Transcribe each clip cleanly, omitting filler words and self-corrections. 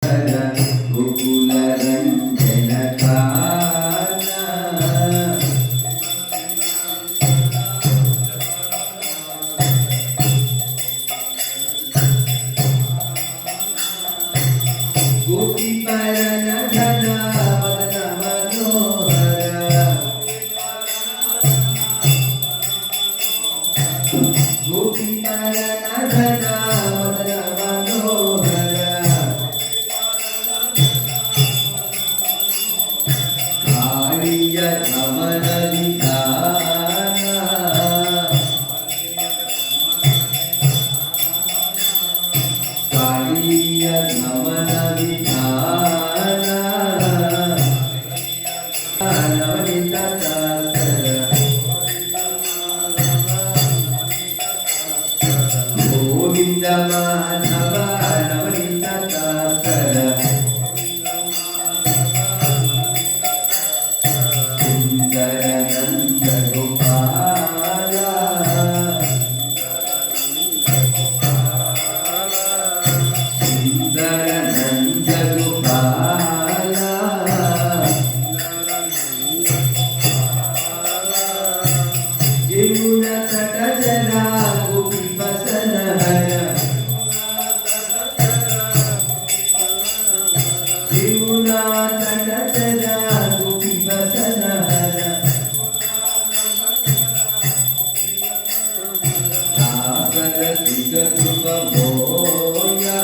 गोकुल रंजन काना गोपी परन धन मदन मनोहर गोपी परन धन मदन मनोहर कालिय नमन विधान कालिय नमन विधान नवनीत तातर गोविंद माधव नवनीत तातर सुंदर नंद गोपाल सुंदर नंद गोपाल यमुना तट जरा गोपी बसन हर यमुना तट जरा गोपी बसन हर सागर सिग सुख मोया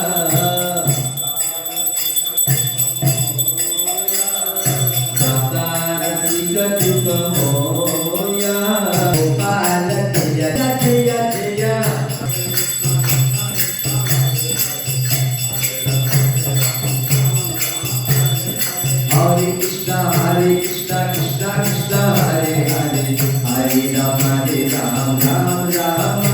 सागर सिग सुख मोया गोपाल जय जय जय हरे कृष्णा कृष्णा कृष्णा हरे हरे हरे राम राम राम